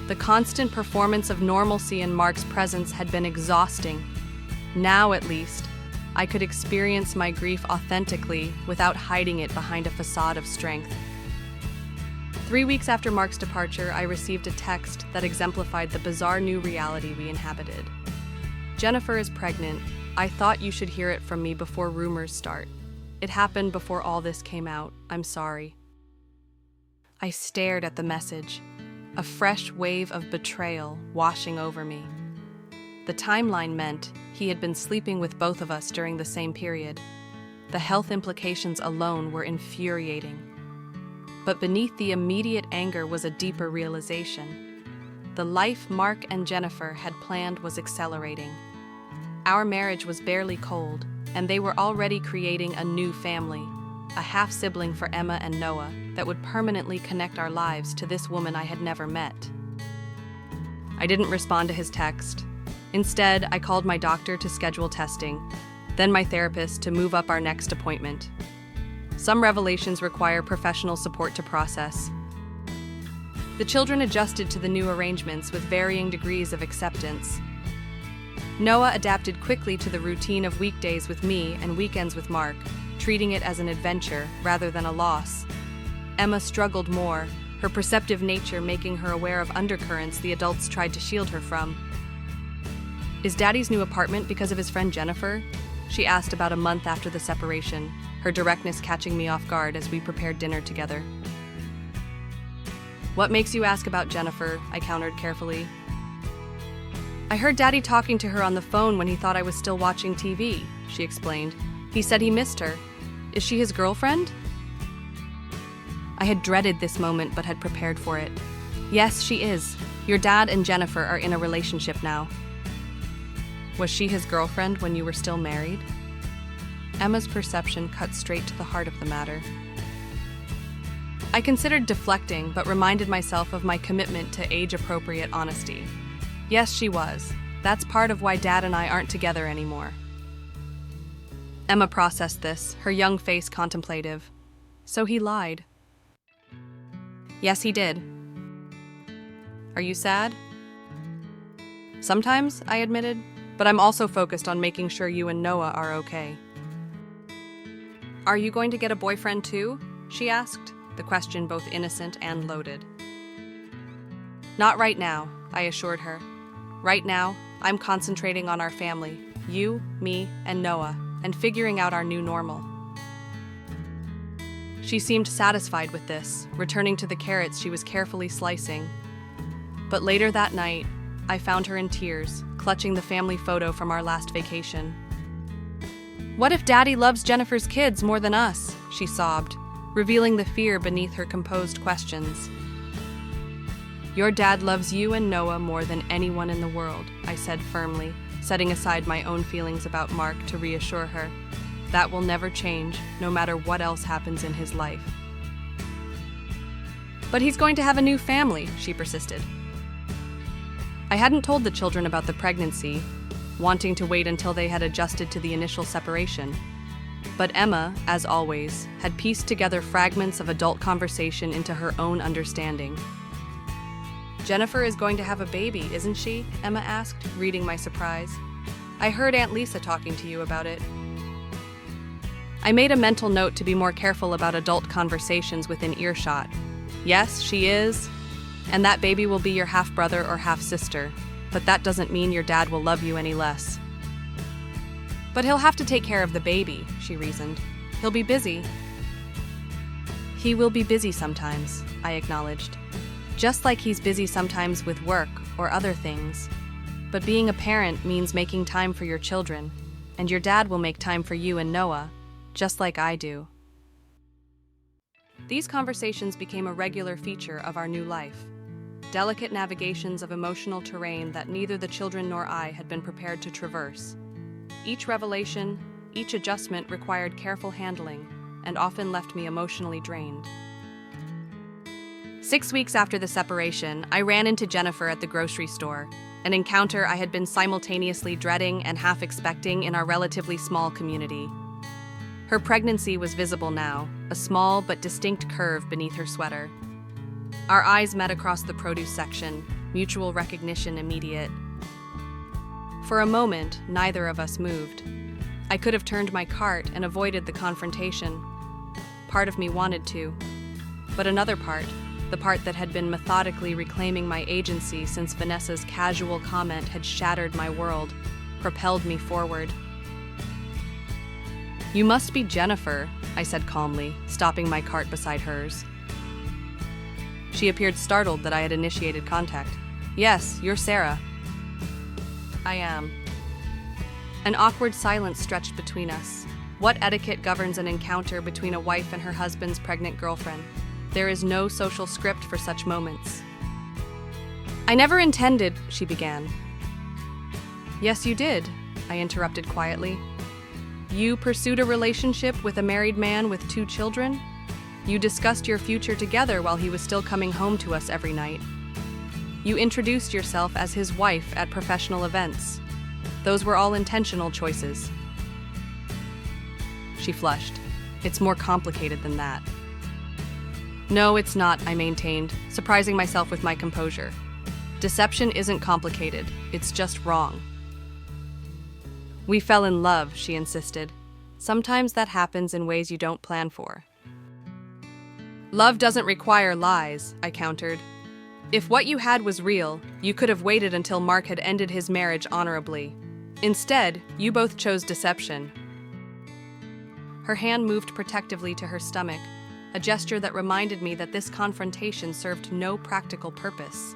The constant performance of normalcy in Mark's presence had been exhausting. Now, at least, I could experience my grief authentically without hiding it behind a facade of strength. 3 weeks after Mark's departure, I received a text that exemplified the bizarre new reality we inhabited. "Jennifer is pregnant. I thought you should hear it from me before rumors start. It happened before all this came out. I'm sorry." I stared at the message, a fresh wave of betrayal washing over me. The timeline meant he had been sleeping with both of us during the same period. The health implications alone were infuriating. But beneath the immediate anger was a deeper realization. The life Mark and Jennifer had planned was accelerating. Our marriage was barely cold, and they were already creating a new family, a half-sibling for Emma and Noah that would permanently connect our lives to this woman I had never met. I didn't respond to his text. Instead, I called my doctor to schedule testing, then my therapist to move up our next appointment. Some revelations require professional support to process. The children adjusted to the new arrangements with varying degrees of acceptance. Noah adapted quickly to the routine of weekdays with me and weekends with Mark, treating it as an adventure rather than a loss. Emma struggled more, her perceptive nature making her aware of undercurrents the adults tried to shield her from. "Is Daddy's new apartment because of his friend Jennifer?" she asked about a month after the separation, her directness catching me off guard as we prepared dinner together. "What makes you ask about Jennifer?" I countered carefully. "I heard Daddy talking to her on the phone when he thought I was still watching TV," she explained. "He said he missed her. Is she his girlfriend?" I had dreaded this moment but had prepared for it. "Yes, she is. Your dad and Jennifer are in a relationship now." "Was she his girlfriend when you were still married?" Emma's perception cut straight to the heart of the matter. I considered deflecting, but reminded myself of my commitment to age-appropriate honesty. "Yes, she was. That's part of why Dad and I aren't together anymore." Emma processed this, her young face contemplative. "So he lied?" "Yes, he did." "Are you sad?" "Sometimes," I admitted, "but I'm also focused on making sure you and Noah are okay." "Are you going to get a boyfriend too?" she asked, the question both innocent and loaded. "Not right now," I assured her. "Right now, I'm concentrating on our family, you, me, and Noah, and figuring out our new normal." She seemed satisfied with this, returning to the carrots she was carefully slicing. But later that night, I found her in tears, clutching the family photo from our last vacation. "What if Daddy loves Jennifer's kids more than us?" she sobbed, revealing the fear beneath her composed questions. "Your dad loves you and Noah more than anyone in the world," I said firmly, setting aside my own feelings about Mark to reassure her. "That will never change, no matter what else happens in his life." "But he's going to have a new family," she persisted. I hadn't told the children about the pregnancy, wanting to wait until they had adjusted to the initial separation. But Emma, as always, had pieced together fragments of adult conversation into her own understanding. Jennifer is going to have a baby, isn't she? Emma asked, reading my surprise. I heard Aunt Lisa talking to you about it. I made a mental note to be more careful about adult conversations within earshot. Yes, she is, and that baby will be your half-brother or half-sister, but that doesn't mean your dad will love you any less. But he'll have to take care of the baby, she reasoned. He'll be busy. He will be busy sometimes, I acknowledged. Just like he's busy sometimes with work or other things. But being a parent means making time for your children, and your dad will make time for you and Noah, just like I do. These conversations became a regular feature of our new life. Delicate navigations of emotional terrain that neither the children nor I had been prepared to traverse. Each revelation, each adjustment required careful handling, and often left me emotionally drained. 6 weeks after the separation, I ran into Jennifer at the grocery store, an encounter I had been simultaneously dreading and half expecting in our relatively small community. Her pregnancy was visible now, a small but distinct curve beneath her sweater. Our eyes met across the produce section, mutual recognition immediate. For a moment, neither of us moved. I could have turned my cart and avoided the confrontation. Part of me wanted to, but another part, the part that had been methodically reclaiming my agency since Vanessa's casual comment had shattered my world, propelled me forward. You must be Jennifer, I said calmly, stopping my cart beside hers. She appeared startled that I had initiated contact. Yes, you're Sarah. I am. An awkward silence stretched between us. What etiquette governs an encounter between a wife and her husband's pregnant girlfriend? There is no social script for such moments. I never intended, she began. Yes, you did, I interrupted quietly. You pursued a relationship with a married man with 2 children? You discussed your future together while he was still coming home to us every night. You introduced yourself as his wife at professional events. Those were all intentional choices. She flushed. It's more complicated than that. No, it's not, I maintained, surprising myself with my composure. Deception isn't complicated, it's just wrong. We fell in love, she insisted. Sometimes that happens in ways you don't plan for. Love doesn't require lies, I countered. If what you had was real, you could have waited until Mark had ended his marriage honorably. Instead, you both chose deception. Her hand moved protectively to her stomach, a gesture that reminded me that this confrontation served no practical purpose.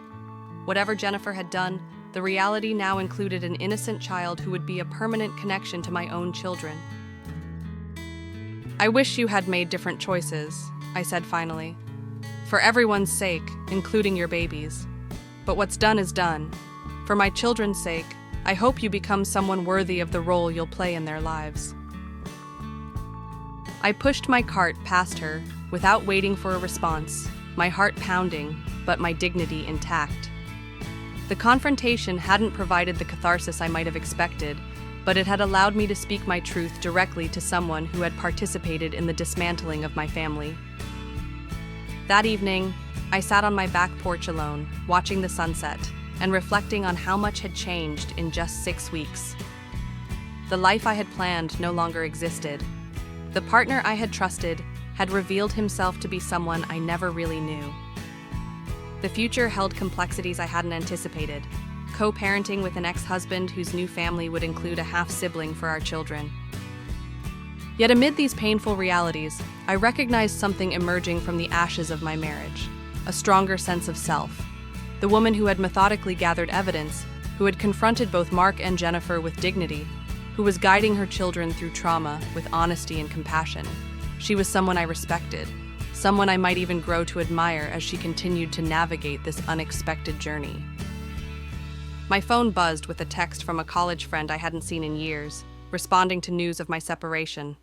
Whatever Jennifer had done, the reality now included an innocent child who would be a permanent connection to my own children. I wish you had made different choices, I said finally. For everyone's sake, including your baby's. But what's done is done. For my children's sake, I hope you become someone worthy of the role you'll play in their lives. I pushed my cart past her, without waiting for a response, my heart pounding, but my dignity intact. The confrontation hadn't provided the catharsis I might have expected, but it had allowed me to speak my truth directly to someone who had participated in the dismantling of my family. That evening, I sat on my back porch alone, watching the sunset, and reflecting on how much had changed in just 6 weeks. The life I had planned no longer existed. The partner I had trusted had revealed himself to be someone I never really knew. The future held complexities I hadn't anticipated, co-parenting with an ex-husband whose new family would include a half-sibling for our children. Yet amid these painful realities, I recognized something emerging from the ashes of my marriage, a stronger sense of self. The woman who had methodically gathered evidence, who had confronted both Mark and Jennifer with dignity, who was guiding her children through trauma with honesty and compassion. She was someone I respected, someone I might even grow to admire as she continued to navigate this unexpected journey. My phone buzzed with a text from a college friend I hadn't seen in years, responding to news of my separation.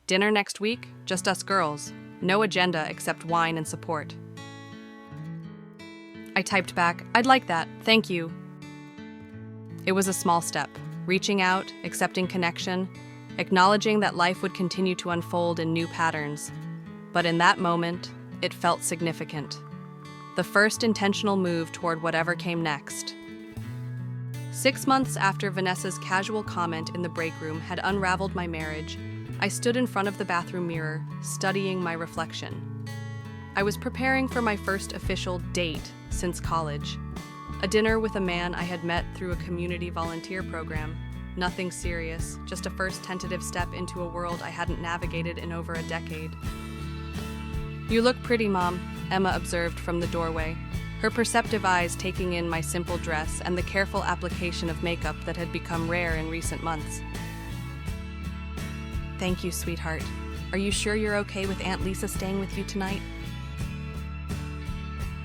Dinner next week? Just us girls. No agenda except wine and support. I typed back, I'd like that, thank you. It was a small step, reaching out, accepting connection, acknowledging that life would continue to unfold in new patterns. But in that moment, it felt significant. the first intentional move toward whatever came next. 6 months after Vanessa's casual comment in the break room had unraveled my marriage, I stood in front of the bathroom mirror, studying my reflection. I was preparing for my first official date since college. A dinner with a man I had met through a community volunteer program. Nothing serious, just a first tentative step into a world I hadn't navigated in over a decade. "You look pretty, Mom," Emma observed from the doorway, her perceptive eyes taking in my simple dress and the careful application of makeup that had become rare in recent months. "Thank you, sweetheart. Are you sure you're okay with Aunt Lisa staying with you tonight?"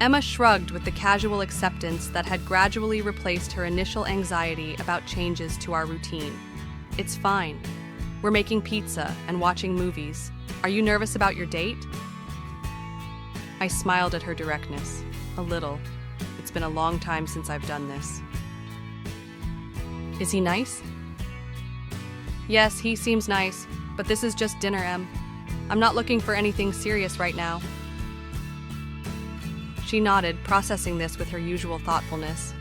Emma shrugged with the casual acceptance that had gradually replaced her initial anxiety about changes to our routine. "It's fine. We're making pizza and watching movies. Are you nervous about your date?" I smiled at her directness. A little. It's been a long time since I've done this. "Is he nice?" "Yes, he seems nice, but this is just dinner, Em. I'm not looking for anything serious right now." She nodded, processing this with her usual thoughtfulness.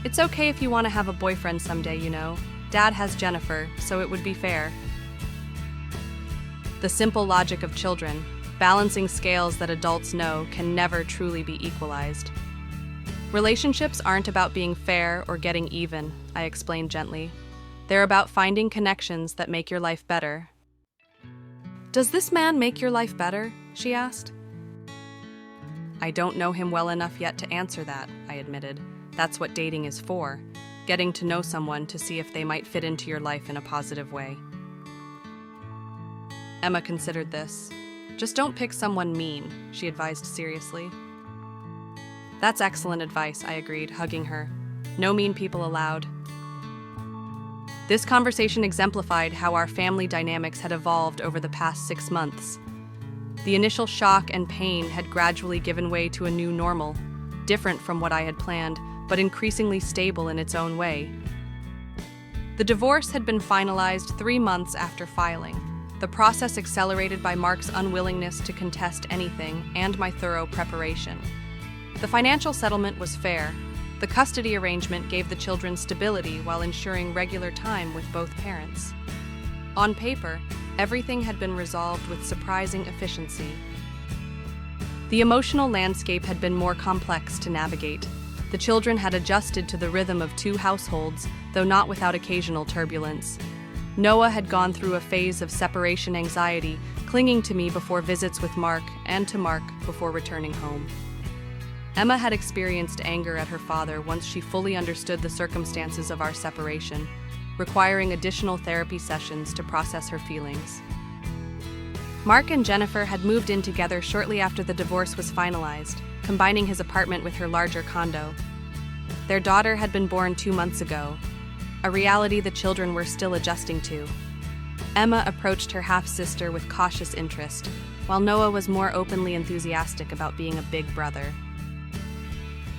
"It's okay if you want to have a boyfriend someday, you know. Dad has Jennifer, so it would be fair." The simple logic of children, balancing scales that adults know can never truly be equalized. "Relationships aren't about being fair or getting even," I explained gently. "They're about finding connections that make your life better." "Does this man make your life better?" she asked. "I don't know him well enough yet to answer that," I admitted. "That's what dating is for, getting to know someone to see if they might fit into your life in a positive way." Emma considered this. "Just don't pick someone mean," she advised seriously. "That's excellent advice," I agreed, hugging her. "No mean people allowed." This conversation exemplified how our family dynamics had evolved over the past 6 months. The initial shock and pain had gradually given way to a new normal, different from what I had planned, but increasingly stable in its own way. The divorce had been finalized 3 months after filing, the process accelerated by Mark's unwillingness to contest anything and my thorough preparation. The financial settlement was fair. The custody arrangement gave the children stability while ensuring regular time with both parents. On paper, everything had been resolved with surprising efficiency. The emotional landscape had been more complex to navigate. The children had adjusted to the rhythm of 2 households, though not without occasional turbulence. Noah had gone through a phase of separation anxiety, clinging to me before visits with Mark and to Mark before returning home. Emma had experienced anger at her father once she fully understood the circumstances of our separation, requiring additional therapy sessions to process her feelings. Mark and Jennifer had moved in together shortly after the divorce was finalized, combining his apartment with her larger condo. Their daughter had been born 2 months ago, a reality the children were still adjusting to. Emma approached her half-sister with cautious interest, while Noah was more openly enthusiastic about being a big brother.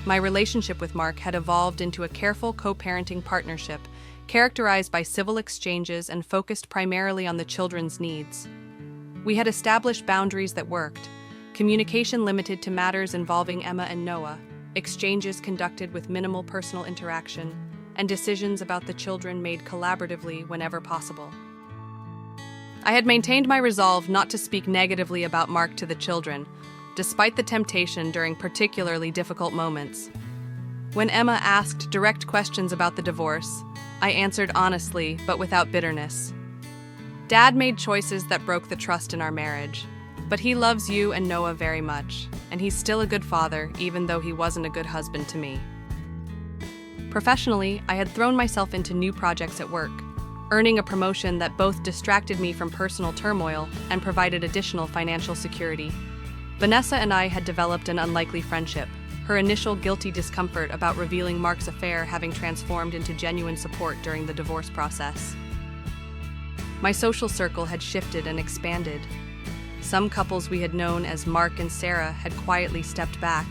My relationship with Mark had evolved into a careful co-parenting partnership, characterized by civil exchanges and focused primarily on the children's needs. We had established boundaries that worked, communication limited to matters involving Emma and Noah, exchanges conducted with minimal personal interaction, and decisions about the children made collaboratively whenever possible. I had maintained my resolve not to speak negatively about Mark to the children, despite the temptation during particularly difficult moments. When Emma asked direct questions about the divorce, I answered honestly, but without bitterness. "Dad made choices that broke the trust in our marriage, but he loves you and Noah very much, and he's still a good father, even though he wasn't a good husband to me." Professionally, I had thrown myself into new projects at work, earning a promotion that both distracted me from personal turmoil and provided additional financial security. Vanessa and I had developed an unlikely friendship, her initial guilty discomfort about revealing Mark's affair having transformed into genuine support during the divorce process. My social circle had shifted and expanded. Some couples we had known as Mark and Sarah had quietly stepped back,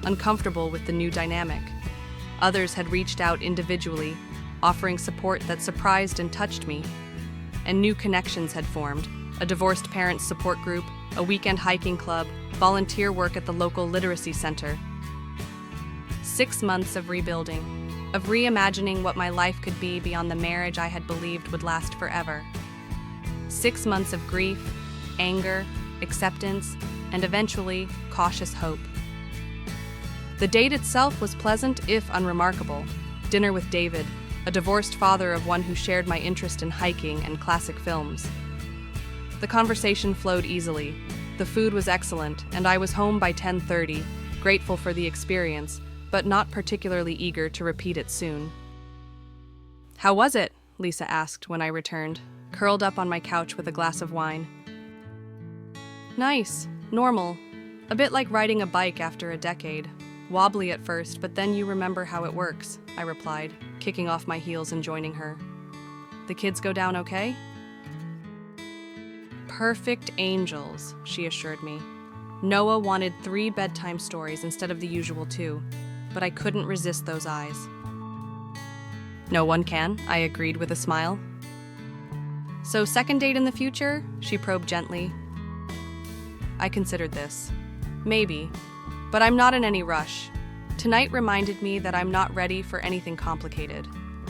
uncomfortable with the new dynamic. Others had reached out individually, offering support that surprised and touched me. And new connections had formed: a divorced parents support group, a weekend hiking club, volunteer work at the local literacy center. 6 months of rebuilding, of reimagining what my life could be beyond the marriage I had believed would last forever. 6 months of grief, anger, acceptance, and eventually, cautious hope. The date itself was pleasant, if unremarkable. Dinner with David, a divorced father of one who shared my interest in hiking and classic films. The conversation flowed easily. The food was excellent, and I was home by 10:30, grateful for the experience, but not particularly eager to repeat it soon. "How was it?" Lisa asked when I returned, curled up on my couch with a glass of wine. "Nice, normal, a bit like riding a bike after a decade. Wobbly at first, but then you remember how it works," I replied, kicking off my heels and joining her. "The kids go down okay?" "Perfect angels," she assured me. Noah wanted 3 bedtime stories instead of the usual 2, but I couldn't resist those eyes. "No one can," I agreed with a smile. "So second date in the future?" she probed gently. I considered this. Maybe, but I'm not in any rush. Tonight reminded me that I'm not ready for anything complicated.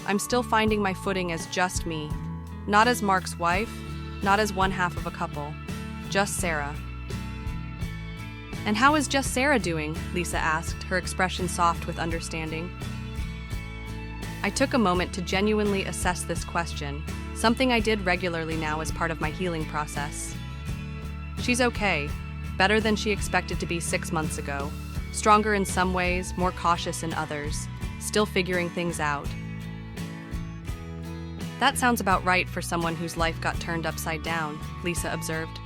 I'm still finding my footing as just me, not as Mark's wife, not as one half of a couple, just Sarah. "And how is just Sarah doing?" Lisa asked, her expression soft with understanding. I took a moment to genuinely assess this question, something I did regularly now as part of my healing process. "She's okay, better than she expected to be 6 months ago, stronger in some ways, more cautious in others, still figuring things out." "That sounds about right for someone whose life got turned upside down," Lisa observed.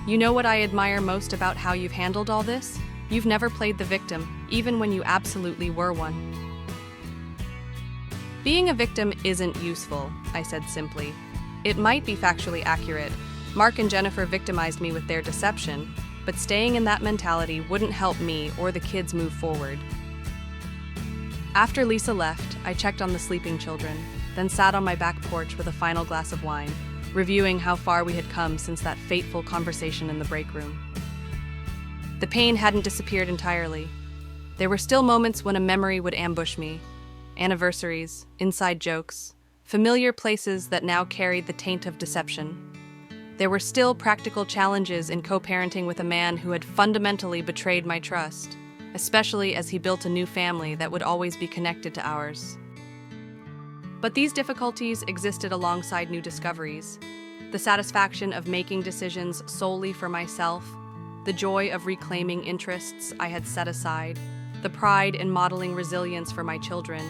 "You know what I admire most about how you've handled all this? You've never played the victim, even when you absolutely were one." "Being a victim isn't useful," I said simply. "It might be factually accurate. Mark and Jennifer victimized me with their deception, but staying in that mentality wouldn't help me or the kids move forward." After Lisa left, I checked on the sleeping children, then sat on my back porch with a final glass of wine, reviewing how far we had come since that fateful conversation in the break room. The pain hadn't disappeared entirely. There were still moments when a memory would ambush me. Anniversaries, inside jokes, familiar places that now carried the taint of deception. There were still practical challenges in co-parenting with a man who had fundamentally betrayed my trust, especially as he built a new family that would always be connected to ours. But these difficulties existed alongside new discoveries: the satisfaction of making decisions solely for myself, the joy of reclaiming interests I had set aside, the pride in modeling resilience for my children,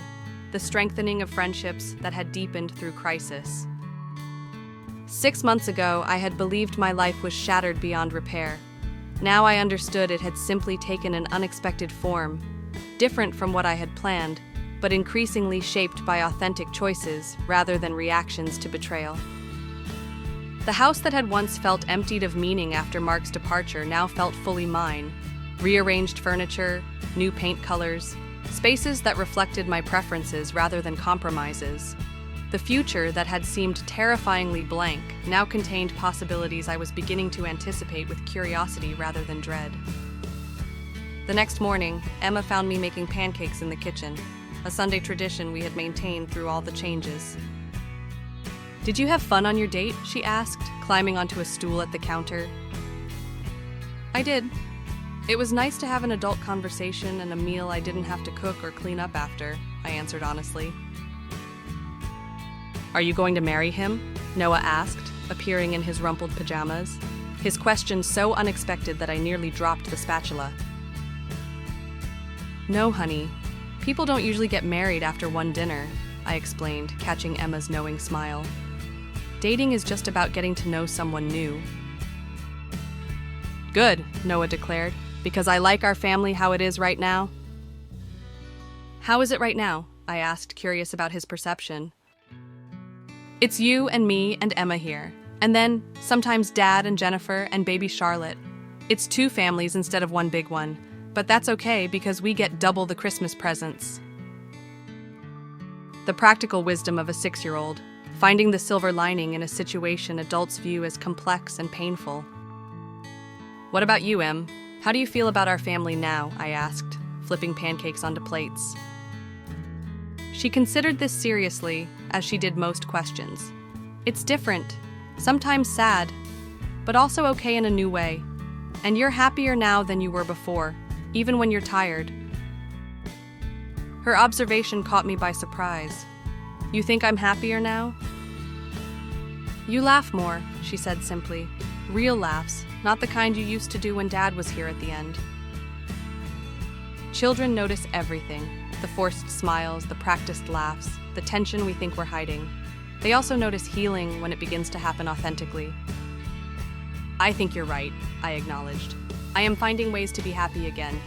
the strengthening of friendships that had deepened through crisis. 6 months ago, I had believed my life was shattered beyond repair. Now I understood it had simply taken an unexpected form, different from what I had planned, but increasingly shaped by authentic choices rather than reactions to betrayal. The house that had once felt emptied of meaning after Mark's departure now felt fully mine. Rearranged furniture, new paint colors, spaces that reflected my preferences rather than compromises. The future that had seemed terrifyingly blank now contained possibilities I was beginning to anticipate with curiosity rather than dread. The next morning, Emma found me making pancakes in the kitchen, a Sunday tradition we had maintained through all the changes. "Did you have fun on your date?" she asked, climbing onto a stool at the counter. "I did. It was nice to have an adult conversation and a meal I didn't have to cook or clean up after," I answered honestly. "Are you going to marry him?" Noah asked, appearing in his rumpled pajamas, his question so unexpected that I nearly dropped the spatula. "No, honey. People don't usually get married after one dinner," I explained, catching Emma's knowing smile. "Dating is just about getting to know someone new." "Good," Noah declared, "because I like our family how it is right now." "How is it right now?" I asked, curious about his perception. "It's you and me and Emma here, and then sometimes Dad and Jennifer and baby Charlotte. It's 2 families instead of one big one, but that's okay because we get double the Christmas presents." The practical wisdom of a 6-year-old, finding the silver lining in a situation adults view as complex and painful. "What about you, Em? How do you feel about our family now?" I asked, flipping pancakes onto plates. She considered this seriously, as she did most questions. It's different, sometimes sad, but also okay in a new way. And you're happier now than you were before, even when you're tired. Her observation caught me by surprise. You think I'm happier now? You laugh more, she said simply. Real laughs, not the kind you used to do when Dad was here at the end. Children notice everything. The forced smiles, the practiced laughs, the tension we think we're hiding. They also notice healing when it begins to happen authentically. I think you're right, I acknowledged. I am finding ways to be happy again.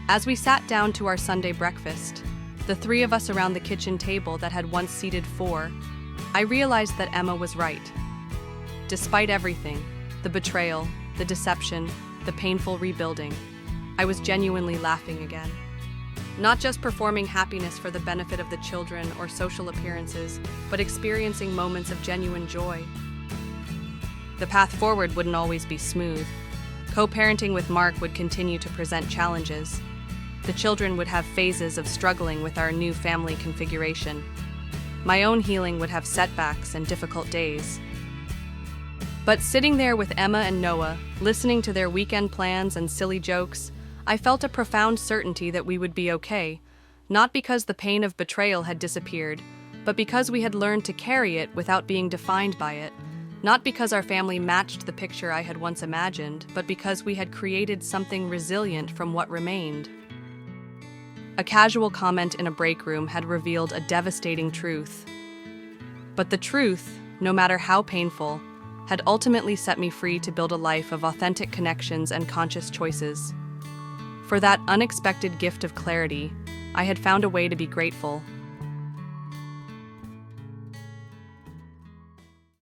As we sat down to our Sunday breakfast, the three of us around the kitchen table that had once seated four, I realized that Emma was right. Despite everything, the betrayal, the deception, the painful rebuilding, I was genuinely laughing again. Not just performing happiness for the benefit of the children or social appearances, but experiencing moments of genuine joy. The path forward wouldn't always be smooth. Co-parenting with Mark would continue to present challenges. The children would have phases of struggling with our new family configuration. My own healing would have setbacks and difficult days. But sitting there with Emma and Noah, listening to their weekend plans and silly jokes, I felt a profound certainty that we would be okay, not because the pain of betrayal had disappeared, but because we had learned to carry it without being defined by it, not because our family matched the picture I had once imagined, but because we had created something resilient from what remained. A casual comment in a break room had revealed a devastating truth. But the truth, no matter how painful, had ultimately set me free to build a life of authentic connections and conscious choices. For that unexpected gift of clarity, I had found a way to be grateful,